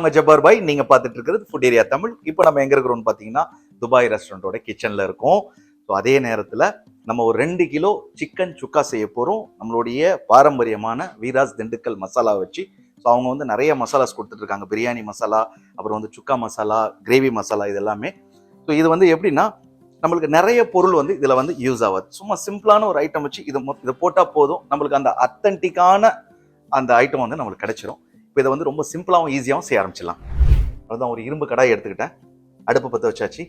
நான் உங்க ஜப்பார் பாய். நீங்க பார்த்துட்டு இருக்கிறது ஃபுட் ஏரியா தமிழ். இப்போ நம்ம எங்க இருக்கிறோம்னு பார்த்தீங்கன்னா துபாய் ரெஸ்டாரண்டோட கிச்சன்ல இருக்கோம். ஸோ அதே நேரத்தில் நம்ம ஒரு 2 கிலோ சிக்கன் சுக்கா செய்ய போகிறோம். நம்மளுடைய பாரம்பரியமான வீராஸ் திண்டுக்கல் மசாலா வச்சு. ஸோ அவங்க வந்து நிறைய மசாலாஸ் கொடுத்துட்ருக்காங்க. பிரியாணி மசாலா, அப்புறம் வந்து சுக்கா மசாலா, கிரேவி மசாலா, இது எல்லாமே. ஸோ இது வந்து எப்படின்னா நம்மளுக்கு நிறைய பொருள் வந்து இதில் வந்து யூஸ் ஆகாது. சும்மா சிம்பிளான ஒரு ஐட்டம் வச்சு இதை போட்டால் போதும், நம்மளுக்கு அந்த அத்தன்டிக்கான அந்த ஐட்டம் வந்து நம்மளுக்கு கிடைச்சிரும். இப்போ இதை வந்து ரொம்ப சிம்பிளாகவும் ஈஸியாகவும் செய்ய ஆரம்பிச்சிடலாம். அதுதான் ஒரு இரும்பு கடாய் எடுத்துக்கிட்டேன். அடுப்பு பற்ற வச்சாச்சு.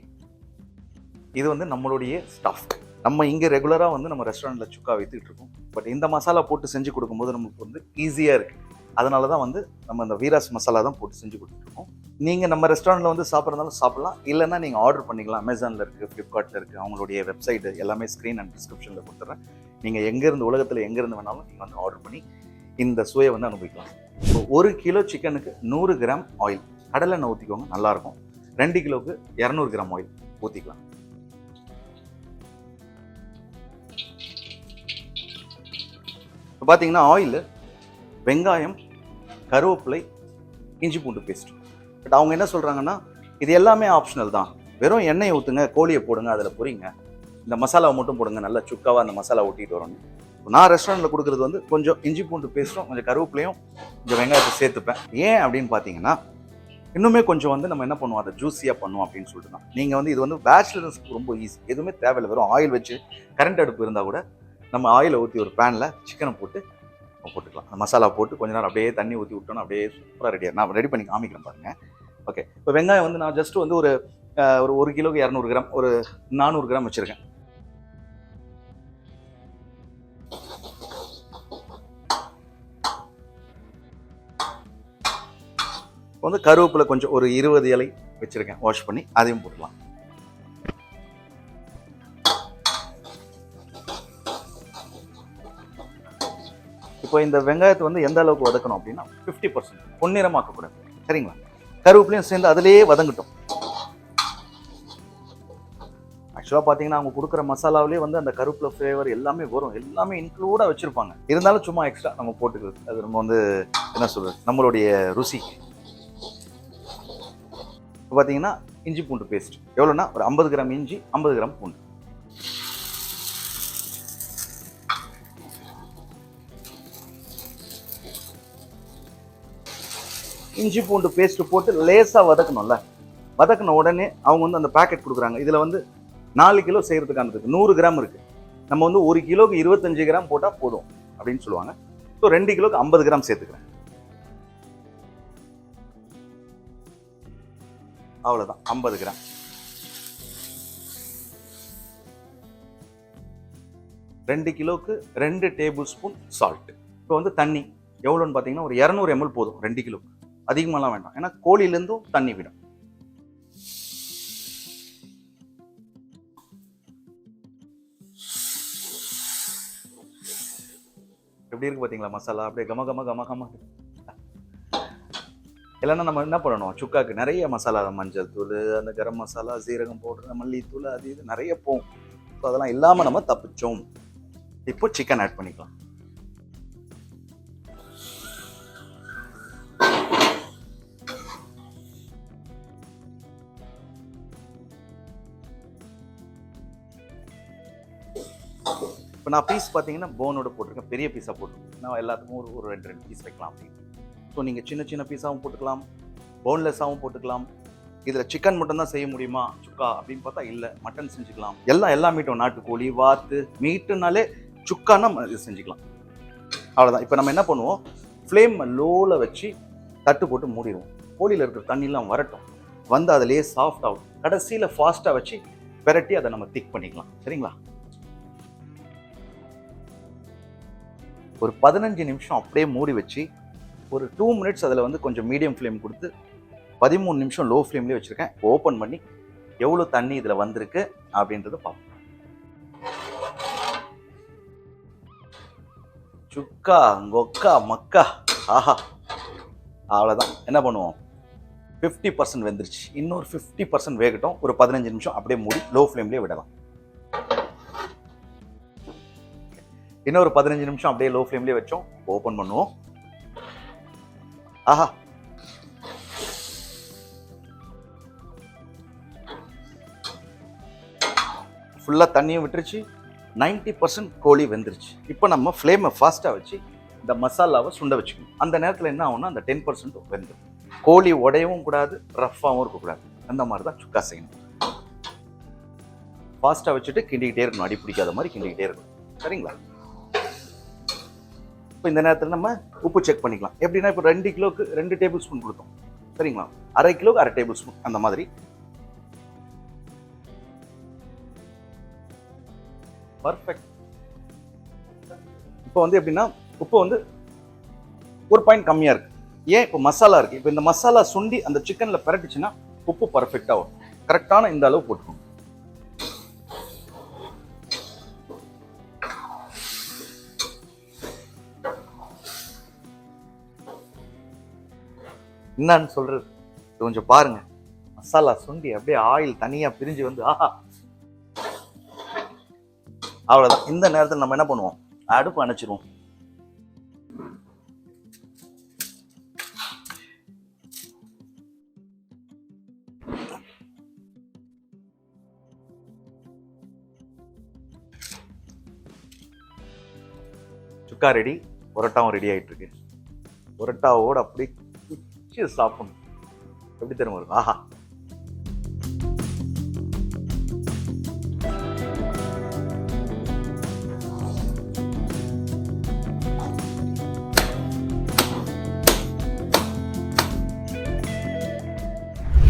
இது வந்து நம்மளுடைய ஸ்டஃப். நம்ம இங்கே ரெகுலராக வந்து நம்ம ரெஸ்டாரண்ட்டில் சுக்கா வைத்துக்கிட்டு இருக்கோம். பட் இந்த மசாலா போட்டு செஞ்சு கொடுக்கும்போது நமக்கு வந்து ஈஸியாக இருக்குது. அதனால தான் வந்து நம்ம இந்த வீராஸ் மசாலா தான் போட்டு செஞ்சு கொடுத்துருக்கோம். நீங்கள் நம்ம ரெஸ்டாரண்ட்டில் வந்து சாப்பிட்றதாலும் சாப்பிட்லாம், இல்லைன்னா நீங்கள் ஆர்டர் பண்ணிக்கலாம். அமேசானில் இருக்குது, ஃப்ளிப்கார்ட்டில் இருக்குது. அவங்களுடைய வெப்சைட்டு எல்லாமே ஸ்க்ரீன் அண்ட் டிஸ்கிரிப்ஷனில் கொடுத்துட்றேன். நீங்கள் எங்கேருந்து உலகத்தில் எங்கேருந்து வேணாலும் நீங்கள் வந்து ஆர்டர் பண்ணி இந்த சுவையை வந்து அனுபவிக்கலாம். இப்போ 1 கிலோ சிக்கனுக்கு 100 கிராம் ஆயில் கடலெண்ணெய் ஊற்றிக்கோங்க, நல்லாயிருக்கும். 2 கிலோவுக்கு 200 கிராம் ஆயில் ஊற்றிக்கலாம். இப்போ பார்த்தீங்கன்னா ஆயில், வெங்காயம், கருவேப்பிலை, இஞ்சி பூண்டு பேஸ்ட். பட் அவங்க என்ன சொல்கிறாங்கன்னா இது எல்லாமே ஆப்ஷனல் தான், வெறும் எண்ணெயை ஊற்றுங்க, கோழியை போடுங்க, அதில் பொரிங்க, இந்த மசாலாவை மட்டும் போடுங்க, நல்லா சுக்காவாக அந்த மசாலா ஊட்டிட்டு வரணும். நான் ரெஸ்டாரண்ட்டில் கொடுக்குறது வந்து கொஞ்சம் இஞ்சி பூண்டு பேஸ்ட்டும், கொஞ்சம் கருவேப்பிலையும், கொஞ்சம் வெங்காயத்தை சேர்த்துப்பேன். ஏன் அப்படின்னு பார்த்தீங்கன்னா இன்னுமே கொஞ்சம் வந்து நம்ம என்ன பண்ணுவோம், அதை ஜூஸியாக பண்ணுவோம் அப்படின்னு சொல்லிட்டு தான். நீங்கள் வந்து இது வந்து பேச்சுலர்ஸ்க்கு ரொம்ப ஈஸி, எதுவுமே தேவையில்லை. வெறும் ஆயில் வச்சு, கரண்ட் அடுப்பு இருந்தால் கூட நம்ம ஆயிலை ஊற்றி ஒரு பேனில் சிக்கனை போட்டுக்கலாம். அந்த மசாலா போட்டு கொஞ்ச நேரம் அப்படியே தண்ணி ஊற்றி விட்டோன்னா அப்படியே சூப்பராக ரெடியாக நான் ரெடி பண்ணி காமிக்கிறேன் பாருங்கள். ஓகே, இப்போ வெங்காயம் வந்து நான் ஜஸ்ட் வந்து ஒரு 1 கிலோக்கு 200 கிராம், ஒரு 400 கிராம் வச்சுருக்கேன். வந்து கருவேப்பிலை கொஞ்சம் ஒரு 20 இலை வச்சுருக்கேன், வாஷ் பண்ணி அதையும் போடலாம். இப்போ இந்த வெங்காயத்தை வந்து எந்த அளவுக்கு வதக்கணும் அப்படின்னா 50% பொன்னிறமாக்கக்கூடாது, சரிங்களா? கருவேப்பிலையும் சேர்ந்து அதிலேயே வதங்கட்டும். ஆக்சுவலாக பார்த்தீங்கன்னா அவங்க கொடுக்குற மசாலாவிலே வந்து அந்த கருவேப்பிலை ஃப்ளேவர் எல்லாமே வரும், எல்லாமே இன்க்ளூடாக வச்சுருப்பாங்க. இருந்தாலும் சும்மா எக்ஸ்ட்ரா நம்ம போட்டுக்கிறது, அது நம்ம வந்து என்ன சொல்கிறது, நம்மளுடைய ருசி. இப்போ பார்த்தீங்கன்னா இஞ்சி பூண்டு பேஸ்ட் எவ்வளோன்னா ஒரு 50 கிராம் இஞ்சி, 50 கிராம் பூண்டு. இஞ்சி பூண்டு பேஸ்ட் போட்டு லேசாக வதக்கணும்ல. வதக்கின உடனே அவங்க வந்து அந்த பேக்கெட் கொடுக்குறாங்க. இதில் வந்து 4 கிலோ செய்கிறதுக்கான இருக்குது, 100 கிராம் இருக்குது. நம்ம வந்து 1 கிலோக்கு 25 கிராம் போட்டால் போதும் அப்படின்னு சொல்லுவாங்க. ஸோ 2 கிலோக்கு 50 கிராம் சேர்த்துக்கிறேன். அவ்வளோதான், 50 கிராம். 2 கிலோக்கு 2 டேபிள் ஸ்பூன் சால்ட். இப்போ வந்து தண்ணி எவ்வளோன்னு பார்த்தீங்கன்னா ஒரு 200 ml போதும் 2 கிலோக்கு. அதிகமாகலாம் வேண்டாம், ஏன்னா கோழியிலேருந்தும் தண்ணி விடும். எப்படி இருக்கு பார்த்தீங்களா மசாலா, அப்படியே கம கம கம கம. இல்லைன்னா நம்ம என்ன பண்ணணும், சுக்காக்கு நிறைய மசாலா, மஞ்சள் தூள், அந்த கரம் மசாலா, சீரகம் பவுடர், மல்லித்தூள், அது இது நிறைய போகும். ஸோ அதெல்லாம் இல்லாமல் நம்ம தப்பிச்சோம். இப்போ சிக்கன் ஆட் பண்ணிக்கலாம். இப்போ நான் பீஸ் பார்த்தீங்கன்னா போனோட போட்டிருக்கேன், பெரிய பீஸாக போட்டிருக்கேன். நான் எல்லாத்துக்கும் ஒரு 2 பீஸ் வைக்கலாம் அப்படின்னு. ஸோ நீங்கள் சின்ன சின்ன பீஸாகவும் போட்டுக்கலாம், போன்லெஸ்ஸாகவும் போட்டுக்கலாம். இதில் சிக்கன் மட்டும் தான் செய்ய முடியுமா சுக்கா அப்படின்னு பார்த்தா இல்லை, மட்டன் செஞ்சுக்கலாம். எல்லா மீட்டும், நாட்டுக்கோழி, வாத்து, மீட்டுனாலே சுக்கானா இது செஞ்சுக்கலாம். அவ்வளோதான். இப்போ நம்ம என்ன பண்ணுவோம், ஃப்ளேம் லோவில் வச்சு தட்டு போட்டு மூடிடுவோம். கோழியில் இருக்கிற தண்ணிலாம் வரட்டும், வந்து அதிலேயே சாஃப்ட் ஆகும். கடைசியில் ஃபாஸ்ட்டாக வச்சு பெரட்டி அதை நம்ம திக் பண்ணிக்கலாம், சரிங்களா? ஒரு 15 நிமிஷம் அப்படியே மூடி வச்சு ஒரு 2 மினிட்ஸ் அதில் வந்து கொஞ்சம் மீடியம் ஃப்ளேம் கொடுத்து 13 நிமிஷம் லோ ஃப்ளேம்லேயே வச்சுருக்கேன். ஓப்பன் பண்ணி எவ்வளோ தண்ணி இதில் வந்திருக்கு அப்படின்றது பார்ப்போம். சுக்கா கொக்கா மக்கா, ஆஹா, அவ்வளோதான். என்ன பண்ணுவோம், 50% வெந்துருச்சு. இன்னொரு 50% வேகட்டும். ஒரு 15 நிமிஷம் அப்படியே மூடி லோ ஃப்ளேம்லேயே விடலாம். இன்னொரு 15 நிமிஷம் அப்படியே லோ ஃப்ளேம்லேயே வச்சோம். ஓப்பன் பண்ணுவோம். ஆஹா, ஃபுல்லாக தண்ணியும் விட்டுருச்சு, 90% கோழி வெந்துருச்சு. இப்போ நம்ம ஃப்ளேமை ஃபாஸ்ட்டாக வச்சு இந்த மசாலாவை சுண்ட வச்சுக்கணும். அந்த நேரத்தில் என்ன ஆகும்னா அந்த 10% வெந்துடும். கோழி உடையவும் கூடாது, ரஃப்பாகவும் இருக்கக்கூடாது. அந்த மாதிரி தான் சுக்கா செய்யணும். ஃபாஸ்ட்டாக வச்சுட்டு கிண்டிக்கிட்டே இருக்கணும், அடி பிடிக்காத மாதிரி கிண்டிக்கிட்டே இருக்கணும். சரிங்களா? இப்போ இந்த நேரத்தில் நம்ம உப்பு செக் பண்ணிக்கலாம். எப்படின்னா இப்போ 2 கிலோவுக்கு 2 டேபிள் ஸ்பூன் கொடுத்தோம். சரிங்களா? 1/2 கிலோவுக்கு 1/2 டேபிள் ஸ்பூன் அந்த மாதிரி. பர்ஃபெக்ட். இப்போ வந்து எப்படின்னா உப்பு வந்து ஒரு பாயிண்ட் கம்மியாக இருக்கு. ஏன்? இப்போ மசாலா இருக்கு. இப்போ இந்த மசாலா சுண்டி அந்த சிக்கனில் பரட்டுச்சுன்னா உப்பு பர்ஃபெக்டாக வரும். கரெக்டான இந்த அளவு போட்டுக்கணும். என்னன்னு சொல்றது, கொஞ்சம் பாருங்க. மசாலா சுண்டி அப்படியே ஆயில் தனியா பிரிஞ்சு வந்து ஆஹா, அவ்வளவுதான். இந்த நேரத்தில் நம்ம என்ன பண்ணுவோம், அடுப்பு அணைச்சிருவோம். சுக்கா ரெடி, புரோட்டாவும் ரெடி ஆயிட்டு இருக்கு. புரோட்டாவோட அப்படியே குச்சி சாப்பிடணும். எப்படி தெரியுமா இருக்கும்? ஆஹா.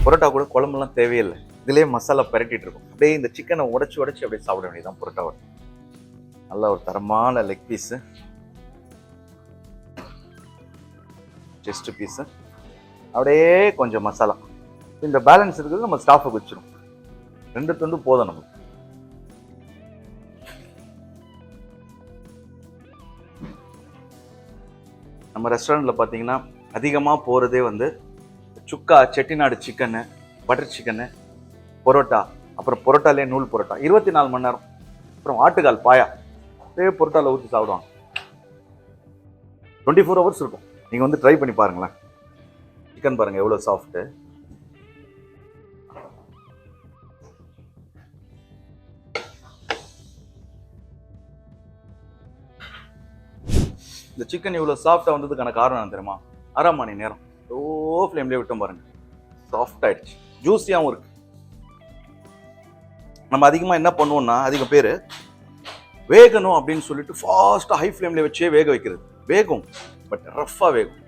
புரோட்டா கூட குழம்புலாம் தேவையில்லை, இதுலேயே மசாலா பரட்டிட்டு இருக்கும். அப்படியே இந்த சிக்கனை உடைச்சு அப்படியே சாப்பிட வேண்டியதுதான் புரோட்டாவை. நல்ல ஒரு தரமான லெக் பீஸு, செஸ்ட் பீஸு, அப்படியே கொஞ்சம் மசாலா. இந்த பேலன்ஸ் இருக்கிறது நம்ம ஸ்டாஃபுக்கு வச்சிடும். 2 துண்டு போதும் நமக்கு. நம்ம ரெஸ்டாரண்ட்ல பார்த்தீங்கன்னா அதிகமாக போகிறதே வந்து சுக்கா, Chettinad chicken, butter chicken, parotta, அப்புறம் பரோட்டாலே நூல் பரோட்டா 24 மணி நேரம், அப்புறம் ஆட்டுக்கால் பாயா அதே பரோட்டாவில் ஊற்றி சாப்பிடுவாங்க. 24 ஹவர்ஸ் இருக்கும். நீங்கள் வந்து ட்ரை பண்ணி பாருங்களேன். சிக்கன் பாருங்க எவ்வளோ சாஃப்ட்டு. இந்த சிக்கன் இவ்வளோ சாஃப்டாக வந்ததுக்கான காரணம் என்ன தெரியுமா? 1/2 மணி நேரம் லோ ஃப்ளேம்லேயே விட்டோம் பாருங்க, சாஃப்ட் ஆயிடுச்சு, ஜூஸியாகவும் இருக்கு. நம்ம அதிகமாக என்ன பண்ணுவோம்னா, அதிக பேர் வேகணும் அப்படின்னு சொல்லிட்டு ஃபாஸ்ட்டாக ஹை ஃப்ளேம்லேயே வச்சே வேக வைக்கிறது. வேகும், பட் ரஃப்பாக வேகும்.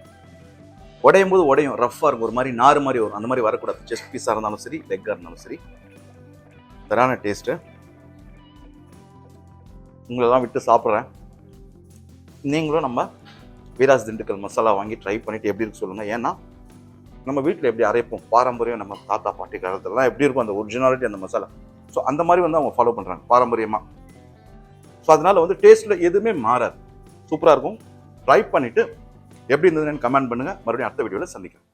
உடையும் போது உடையும், ரஃப்பாக இருக்கும், ஒரு மாதிரி நார் மாதிரி வரும். அந்த மாதிரி வரக்கூடாது. செஸ்ட் பீஸாக இருந்தாலும் சரி, லெக்காக இருந்தாலும் சரி. தரான டேஸ்ட்டு. உங்களெல்லாம் விட்டு சாப்பிட்றேன். நீங்களும் நம்ம வீராஸ் திண்டுக்கல் மசாலா வாங்கி ட்ரை பண்ணிட்டு எப்படி இருக்கு சொல்லுங்கள். ஏன்னா நம்ம வீட்டில் எப்படி அரைப்போம், பாரம்பரியம், நம்ம தாத்தா பாட்டி காலத்துலலாம் எப்படி இருக்கும் அந்த ஒரிஜினாலிட்டி அந்த மசாலா. ஸோ அந்த மாதிரி வந்து அவங்க ஃபாலோ பண்ணுறாங்க பாரம்பரியமாக. ஸோ அதனால வந்து டேஸ்ட்டில் எதுவுமே மாறாது, சூப்பராக இருக்கும். ட்ரை பண்ணிவிட்டு எப்படி இருந்ததுன்னு கமெண்ட் பண்ணுங்கள். மறுபடியும் அடுத்த வீடியோவில் சந்திக்கிறேன்.